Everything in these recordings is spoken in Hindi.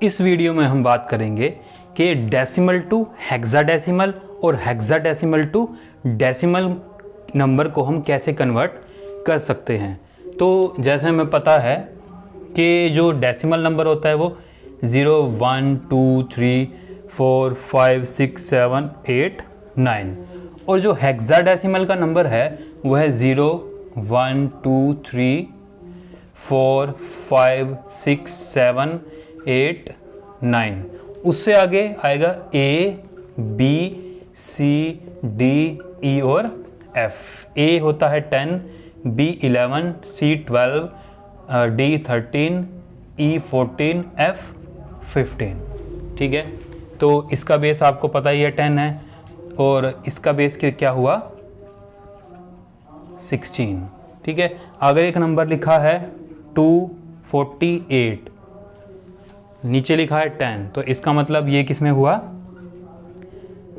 इस वीडियो में हम बात करेंगे कि डेसिमल टू हेक्साडेसिमल और हेक्साडेसिमल टू डेसिमल नंबर को हम कैसे कन्वर्ट कर सकते हैं। तो जैसे हमें पता है कि जो डेसिमल नंबर होता है वो 0, 1, 2, 3, 4, 5, 6, 7, 8, 9 और जो हेक्साडेसिमल का नंबर है वो है 0, 1, 2, 3, 4, 5, 6, 7, 8, 9। उससे आगे आएगा A, B, C, D, E और F। A होता है 10, B 11, C 12, D 13, E 14, F 15। ठीक है, तो इसका बेस आपको पता ही है 10 है और इसका बेस क्या हुआ 16। ठीक है, अगर एक नंबर लिखा है 248, नीचे लिखा है 10, तो इसका मतलब ये किस में हुआ,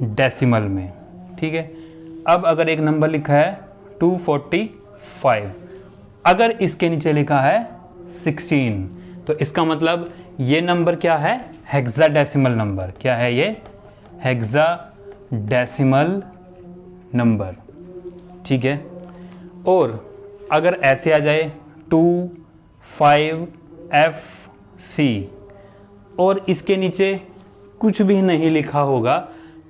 डेसिमल में। ठीक है, अब अगर एक नंबर लिखा है 245, अगर इसके नीचे लिखा है 16, तो इसका मतलब ये नंबर क्या है, हेक्साडेसिमल नंबर। क्या है ये, हेक्साडेसिमल नंबर। ठीक है, और अगर ऐसे आ जाए 2, 5, F, C और इसके नीचे कुछ भी नहीं लिखा होगा,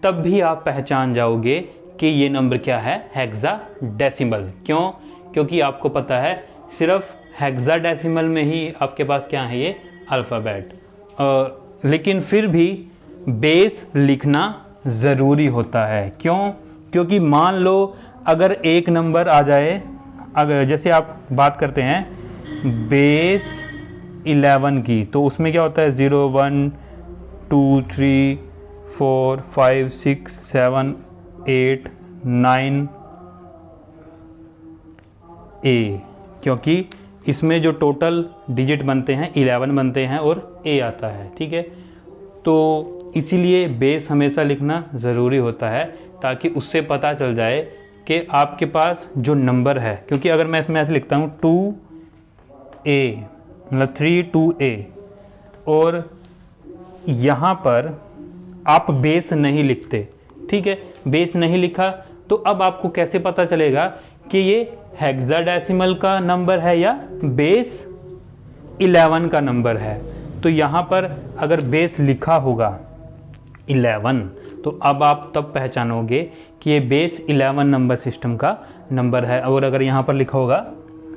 तब भी आप पहचान जाओगे कि ये नंबर क्या है, हेक्साडेसिमल। क्यों? क्योंकि आपको पता है सिर्फ हेक्साडेसिमल में ही आपके पास क्या है, ये अल्फ़ाबेट। लेकिन फिर भी बेस लिखना ज़रूरी होता है। क्यों? क्योंकि मान लो अगर एक नंबर आ जाए, अगर जैसे आप बात करते हैं बेस 11 की, तो उसमें क्या होता है 0, 1, 2, 3, 4, 5, 6, 7, 8, 9 A, क्योंकि इसमें जो टोटल डिजिट बनते हैं 11 बनते हैं और A आता है। ठीक है, तो इसीलिए बेस हमेशा लिखना ज़रूरी होता है ताकि उससे पता चल जाए कि आपके पास जो नंबर है, क्योंकि अगर मैं इसमें ऐसे लिखता हूँ 2A मतलब 32A और यहाँ पर आप बेस नहीं लिखते। ठीक है, बेस नहीं लिखा तो अब आपको कैसे पता चलेगा कि ये हेक्साडेसिमल का नंबर है या बेस 11 का नंबर है। तो यहाँ पर अगर बेस लिखा होगा 11, तो अब आप तब पहचानोगे कि ये बेस 11 नंबर सिस्टम का नंबर है। और अगर यहाँ पर लिखा होगा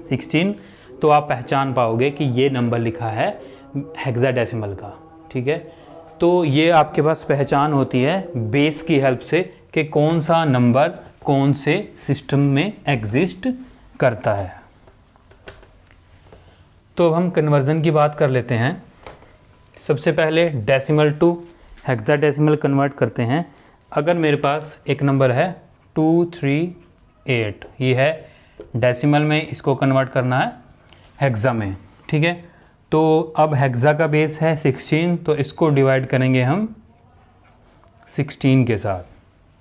16, तो आप पहचान पाओगे कि ये नंबर लिखा है हेक्साडेसिमल का। ठीक है, तो ये आपके पास पहचान होती है बेस की हेल्प से कि कौन सा नंबर कौन से सिस्टम में एग्जिस्ट करता है। तो हम कन्वर्जन की बात कर लेते हैं। सबसे पहले डेसिमल टू हेक्साडेसिमल कन्वर्ट करते हैं। अगर मेरे पास एक नंबर है 238, ये है डेसिमल में, इसको कन्वर्ट करना है हेक्सा में। ठीक है, तो अब हेक्सा का बेस है 16, तो इसको डिवाइड करेंगे हम 16 के साथ।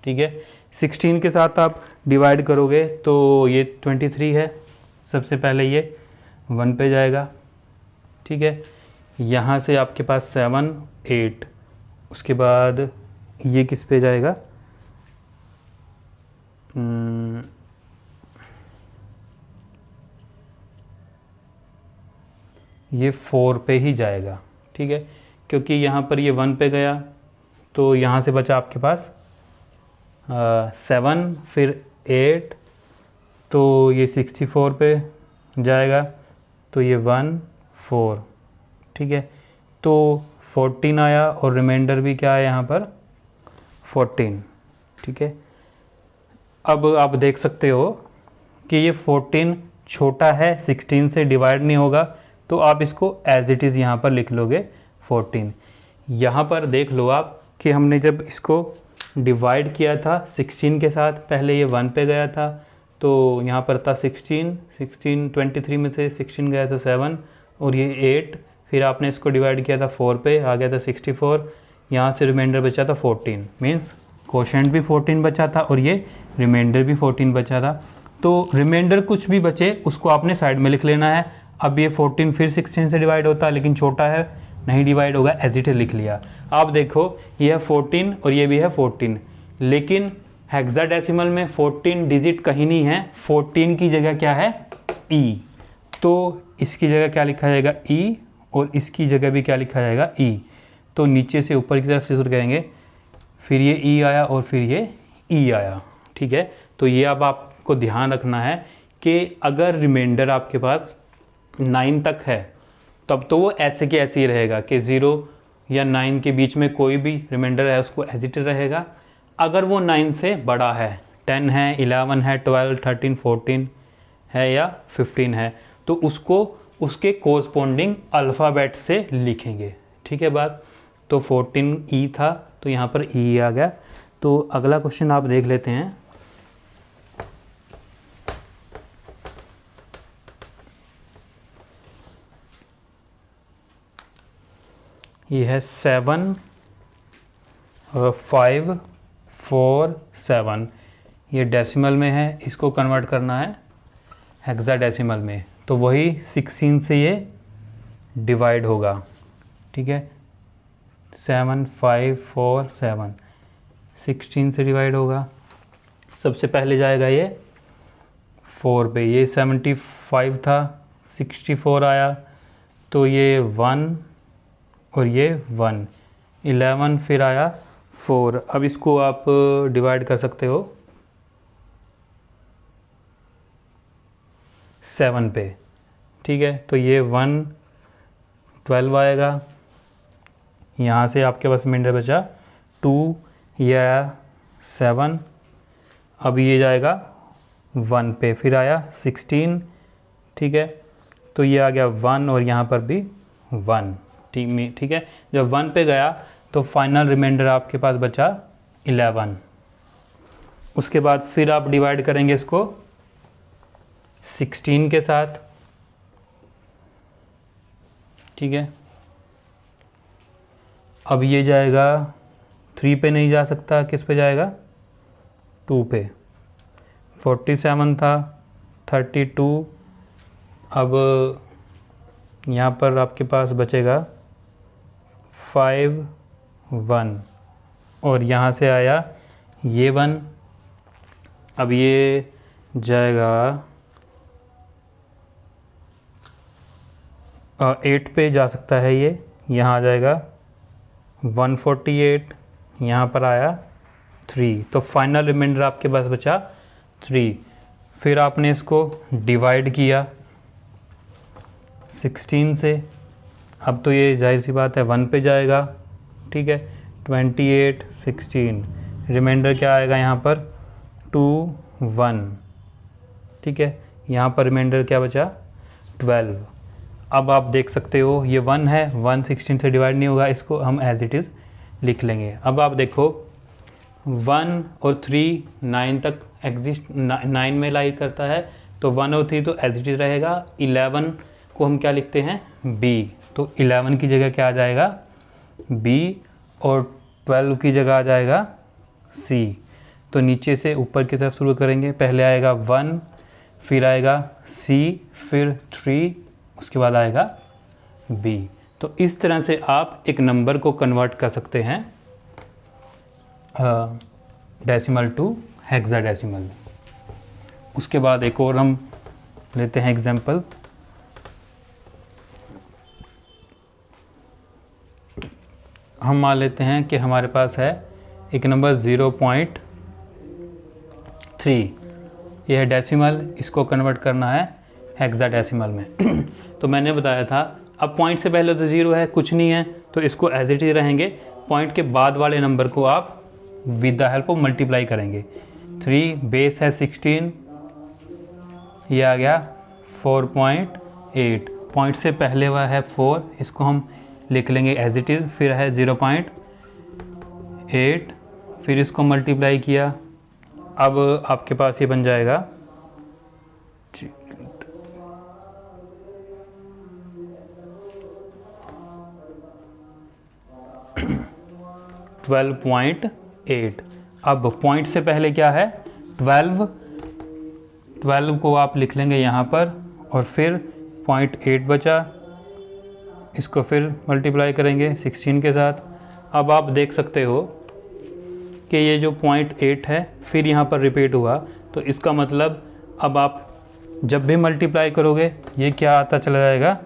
ठीक है, 16 के साथ आप डिवाइड करोगे तो ये 23 है। सबसे पहले ये 1 पे जाएगा। ठीक है, यहाँ से आपके पास 7, 8, उसके बाद ये किस पे जाएगा, ये 4 पे ही जाएगा। ठीक है, क्योंकि यहाँ पर ये 1 पे गया तो यहाँ से बचा आपके पास 7, फिर 8, तो ये 64 पे जाएगा, तो ये 1, 4। ठीक है, तो 14 आया और रिमाइंडर भी क्या है यहाँ पर 14। ठीक है, अब आप देख सकते हो कि ये 14 छोटा है, 16 से डिवाइड नहीं होगा, तो आप इसको एज इट इज़ यहाँ पर लिख लोगे 14। यहाँ पर देख लो आप कि हमने जब इसको डिवाइड किया था 16 के साथ, पहले ये 1 पे गया था, तो यहाँ पर था 16, 23 में से 16 गया था 7 और ये 8, फिर आपने इसको डिवाइड किया था 4 पे, आ गया था 64, यहाँ से रिमाइंडर बचा था 14, मीन्स कोशेंट भी 14 बचा था और ये रिमाइंडर भी 14 बचा था। तो रिमाइंडर कुछ भी बचे उसको आपने साइड में लिख लेना है। अब ये 14 फिर 16 से डिवाइड होता है, लेकिन छोटा है नहीं डिवाइड होगा, एज इट इज लिख लिया। अब देखो ये है 14 और ये भी है 14, लेकिन हेक्साडेसिमल में 14 डिजिट कहीं नहीं है, 14 की जगह क्या है ई, तो इसकी जगह क्या लिखा जाएगा ई, और इसकी जगह भी क्या लिखा जाएगा ई। तो नीचे से ऊपर की तरफ से शुरू करेंगे, फिर ये ई आया और फिर ये ई आया, ठीक है। तो ये अब आपको ध्यान रखना है कि अगर रिमाइंडर आपके पास 9 तक है तब तो वो ऐसे के ऐसे ही रहेगा कि 0 या 9 के बीच में कोई भी रिमाइंडर है उसको एज इट इज रहेगा। अगर वो 9 से बड़ा है, 10 है, 11 है, 12, 13, 14 है या 15 है, तो उसको उसके कोरस्पॉन्डिंग अल्फ़ाबेट से लिखेंगे, ठीक है बात। तो 14 ई था तो यहाँ पर ई आ गया। तो अगला क्वेश्चन आप देख लेते हैं। ये है 7 5 4 7, ये डेसिमल में है, इसको कन्वर्ट करना है हेक्साडेसिमल में, तो वही 16 से ये डिवाइड होगा, ठीक है। 7 5 4 7 16 से डिवाइड होगा। सबसे पहले जाएगा ये 4 पे, ये 75 था, 64 आया, तो ये 1 और ये 1, 11 फिर आया 4। अब इसको आप डिवाइड कर सकते हो 7 पे, ठीक है। तो ये 1 12 आएगा, यहाँ से आपके पास रिमाइंडर बचा 2, ये आया 7, अब ये जाएगा 1 पे, फिर आया 16, ठीक है। तो ये आ गया 1 और यहाँ पर भी 1, ठीक है। जब 1 पे गया तो फाइनल रिमाइंडर आपके पास बचा 11। उसके बाद फिर आप डिवाइड करेंगे इसको 16 के साथ, ठीक है। अब ये जाएगा 3 पे नहीं जा सकता, किस पे जाएगा 2 पे। 47 था, 32, अब यहाँ पर आपके पास बचेगा 5 1 और यहाँ से आया ये 1, अब ये जाएगा 8 पे जा सकता है, ये यहाँ आ जाएगा 148, यहाँ पर आया 3, तो फाइनल रिमाइंडर आपके पास बचा 3। फिर आपने इसको डिवाइड किया 16 से, अब तो ये जाहिर सी बात है 1 पे जाएगा, ठीक है। 28 16, रिमाइंडर क्या आएगा यहाँ पर 2 1, ठीक है। यहाँ पर रिमाइंडर क्या बचा 12। अब आप देख सकते हो ये 1 है, 1 16 से डिवाइड नहीं होगा, इसको हम एज इट इज़ लिख लेंगे। अब आप देखो 1 और 3 9 तक एग्जिस्ट, 9 में लाई करता है, तो 1 और 3 तो एज इट इज़ रहेगा। 11 को हम क्या लिखते हैं b, तो 11 की जगह क्या आ जाएगा b, और 12 की जगह आ जाएगा c। तो नीचे से ऊपर की तरफ शुरू करेंगे, पहले आएगा 1, फिर आएगा c, फिर 3, उसके बाद आएगा b। तो इस तरह से आप एक नंबर को कन्वर्ट कर सकते हैं डेसिमल टू हेक्साडेसिमल। उसके बाद एक और हम लेते हैं एग्जांपल। हम मान लेते हैं कि हमारे पास है एक नंबर 0.3, यह है डेसिमल, इसको कन्वर्ट करना है हेक्साडेसिमल में। तो मैंने बताया था अब पॉइंट से पहले तो 0 है, कुछ नहीं है, तो इसको एज इट इज रहेंगे। पॉइंट के बाद वाले नंबर को आप with the help of multiply करेंगे। 3 बेस है 16, ये आ गया 4.8, पॉइंट से पहले वह है 4, इसको हम लिख लेंगे एज इट इज़, फिर है 0.8, फिर इसको मल्टीप्लाई किया, अब आपके पास ये बन जाएगा 12.8। अब पॉइंट से पहले क्या है 12 को आप लिख लेंगे यहाँ पर, और फिर 0.8 बचा, इसको फिर मल्टीप्लाई करेंगे 16 के साथ। अब आप देख सकते हो कि ये जो 0.8 है फिर यहाँ पर रिपीट हुआ, तो इसका मतलब अब आप जब भी मल्टीप्लाई करोगे ये क्या आता चला जाएगा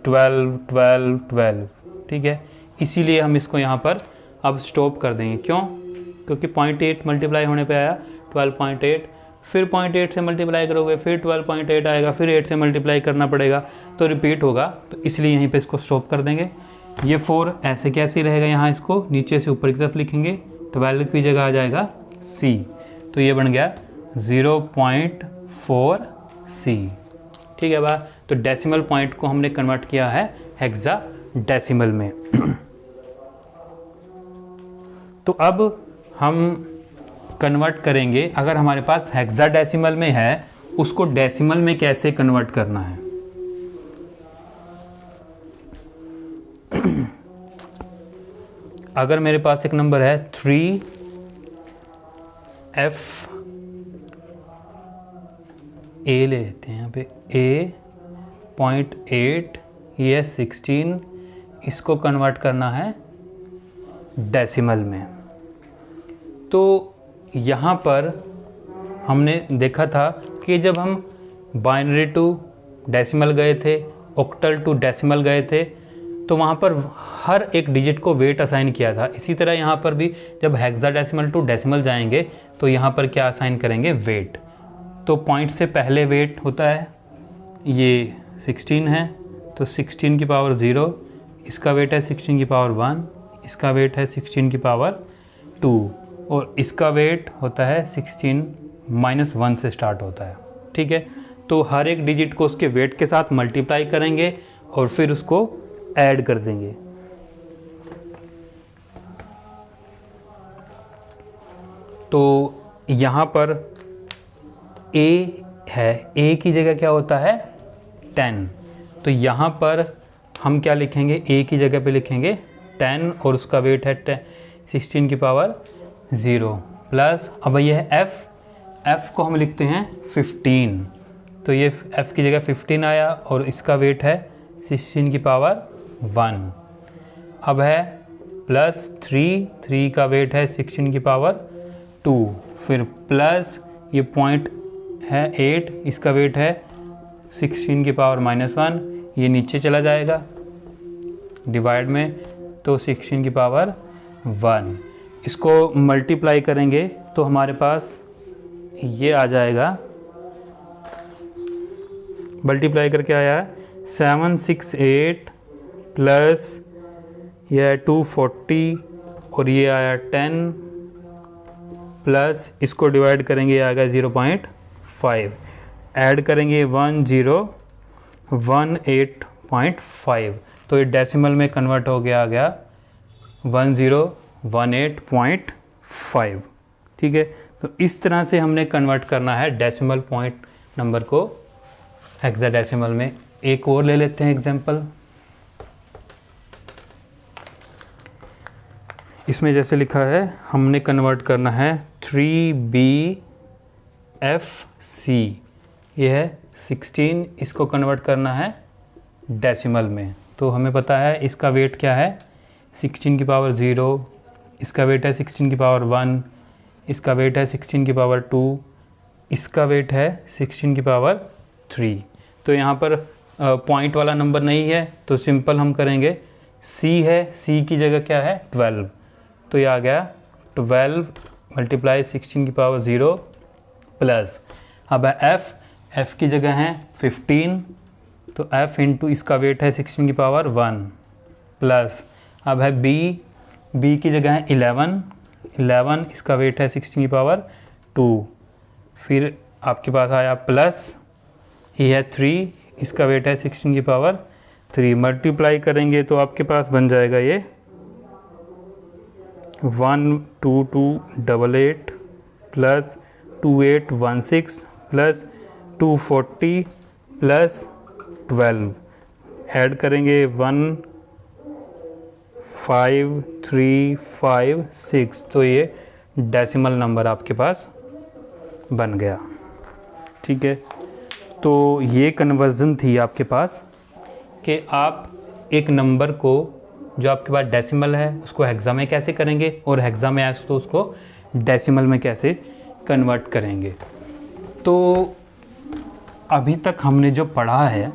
12 12 12, ठीक है। इसीलिए हम इसको यहाँ पर अब स्टॉप कर देंगे। क्यों? क्योंकि 0.8 मल्टीप्लाई होने पे आया 12.8, फिर 0.8 से मल्टीप्लाई करोगे फिर 12.8 आएगा, फिर 8 से मल्टीप्लाई करना पड़ेगा, तो रिपीट होगा, तो इसलिए यहीं पे इसको स्टॉप कर देंगे। ये 4 ऐसे कैसे रहेगा, यहाँ इसको नीचे से ऊपर की तरफ लिखेंगे, 12 की जगह आ जाएगा C, तो ये बन गया 0.4 C, ठीक है बा। तो डेसिमल पॉइंट को हमने कन्वर्ट किया है हेक्साडेसिमल में। तो अब हम कन्वर्ट करेंगे, अगर हमारे पास हेक्साडेसिमल में है उसको डेसिमल में कैसे कन्वर्ट करना है। अगर मेरे पास एक नंबर है 3F A ले लेते हैं यहाँ पे A.8, ये 16, इसको कन्वर्ट करना है डेसिमल में। तो यहाँ पर हमने देखा था कि जब हम बाइनरी टू डेसिमल गए थे, ऑक्टल टू डेसिमल गए थे, तो वहाँ पर हर एक डिजिट को वेट असाइन किया था। इसी तरह यहाँ पर भी जब हेक्साडेसिमल टू डेसिमल जाएंगे तो यहाँ पर क्या असाइन करेंगे, वेट। तो पॉइंट से पहले वेट होता है, ये 16 है तो 16 की पावर 0, इसका वेट है 16 की पावर 1, इसका वेट है 16 की पावर 2, और इसका वेट होता है 16 - 1 से स्टार्ट होता है, ठीक है। तो हर एक डिजिट को उसके वेट के साथ मल्टीप्लाई करेंगे और फिर उसको ऐड कर देंगे। तो यहाँ पर A है, A की जगह क्या होता है 10, तो यहाँ पर हम क्या लिखेंगे, A की जगह पे लिखेंगे 10 और उसका वेट है 16 की पावर 0 प्लस, अब ये है F को हम लिखते हैं 15, तो ये F की जगह 15 आया और इसका वेट है 16 की पावर 1। अब है प्लस 3 का वेट है 16 की पावर 2, फिर प्लस ये पॉइंट है 8, इसका वेट है 16 की पावर -1, ये नीचे चला जाएगा डिवाइड में, तो 16 की पावर 1। इसको मल्टीप्लाई करेंगे तो हमारे पास ये आ जाएगा, मल्टीप्लाई करके आया है 768 प्लस यह 240 और ये आया 10 प्लस, इसको डिवाइड करेंगे आएगा 0.5, ऐड करेंगे 1018.5, तो ये डेसिमल में कन्वर्ट हो गया, आ गया 1018.5, ठीक है। तो इस तरह से हमने कन्वर्ट करना है डेसिमल पॉइंट नंबर को हेक्साडेसिमल में। एक और ले लेते हैं एग्जांपल। इसमें जैसे लिखा है हमने कन्वर्ट करना है 3BFC, ये है 16, इसको कन्वर्ट करना है डेसिमल में। तो हमें पता है इसका वेट क्या है 16 की पावर 0, इसका वेट है 16 की पावर 1, इसका वेट है 16 की पावर 2, इसका वेट है 16 की पावर 3। तो यहाँ पर पॉइंट वाला नंबर नहीं है तो सिंपल हम करेंगे, C है, C की जगह क्या है 12, तो ये आ गया 12 × 16 की पावर 0 प्लस, अब है F की जगह है 15, तो F इंटू इसका वेट है 16 की पावर 1 प्लस, अब है B की जगह है 11, इसका वेट है 16 की पावर 2, फिर आपके पास आया प्लस, ये है 3, इसका वेट है 16 की पावर 3, मल्टीप्लाई करेंगे तो आपके पास बन जाएगा ये 12288 प्लस 2816 प्लस 240 प्लस 12, ऐड करेंगे 15356, तो ये डेसिमल नंबर आपके पास बन गया, ठीक है। तो ये कन्वर्जन थी आपके पास कि आप एक नंबर को जो आपके पास डेसिमल है उसको हेक्सा में कैसे करेंगे और हेक्सा में आए तो उसको डेसिमल में कैसे कन्वर्ट करेंगे। तो अभी तक हमने जो पढ़ा है,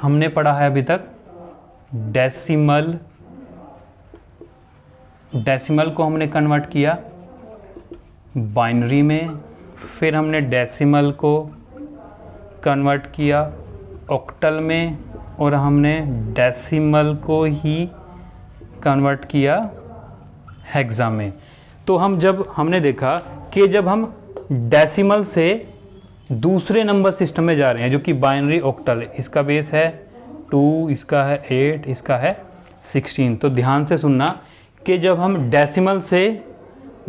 हमने पढ़ा है अभी तक डेसिमल को हमने कन्वर्ट किया बाइनरी में, फिर हमने डेसिमल को कन्वर्ट किया ऑक्टल में, और हमने डेसिमल को ही कन्वर्ट किया हेक्सा में। तो हमने देखा कि जब हम डेसिमल से दूसरे नंबर सिस्टम में जा रहे हैं जो कि बाइनरी ऑक्टल, इसका बेस है 2, इसका है 8, इसका है 16। तो ध्यान से सुनना कि जब हम डेसिमल से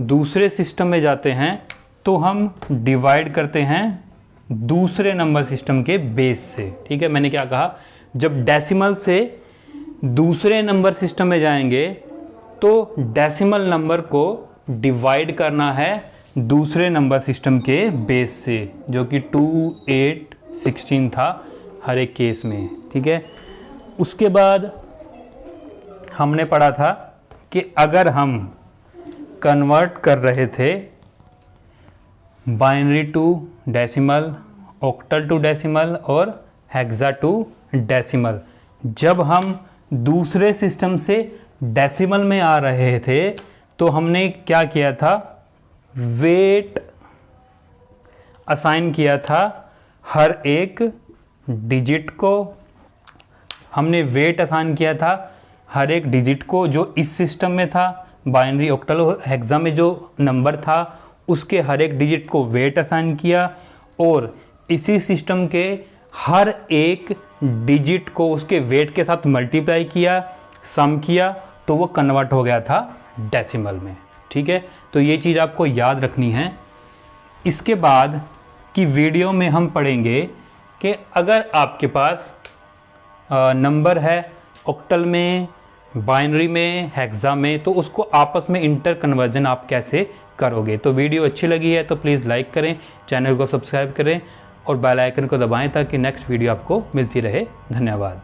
दूसरे सिस्टम में जाते हैं तो हम डिवाइड करते हैं दूसरे नंबर सिस्टम के बेस से। ठीक है, मैंने क्या कहा, जब डेसिमल से दूसरे नंबर सिस्टम में जाएंगे तो डेसिमल नंबर को डिवाइड करना है दूसरे नंबर सिस्टम के बेस से, जो कि 2, 8, 16 था हर एक केस में। ठीक है, उसके बाद हमने पढ़ा था कि अगर हम कन्वर्ट कर रहे थे binary to decimal, octal to decimal और हेक्सा टू डेसिमल, जब हम दूसरे सिस्टम से डेसिमल में आ रहे थे तो हमने क्या किया था, वेट असाइन किया था हर एक डिजिट को। हमने वेट असाइन किया था हर एक डिजिट को जो इस सिस्टम में था, बाइनरी ऑक्टल और हेक्सा में जो नंबर था उसके हर एक डिजिट को वेट असाइन किया, और इसी सिस्टम के हर एक डिजिट को उसके वेट के साथ मल्टीप्लाई किया, सम किया, तो वो कन्वर्ट हो गया था डेसिमल में। ठीक है, तो ये चीज़ आपको याद रखनी है। इसके बाद की वीडियो में हम पढ़ेंगे कि अगर आपके पास नंबर है ऑक्टल में, बाइनरी में, हेक्सा में, तो उसको आपस में इंटर कन्वर्जन आप कैसे करोगे। तो वीडियो अच्छी लगी है तो प्लीज़ लाइक करें, चैनल को सब्सक्राइब करें और बेल आइकन को दबाएं ताकि नेक्स्ट वीडियो आपको मिलती रहे। धन्यवाद।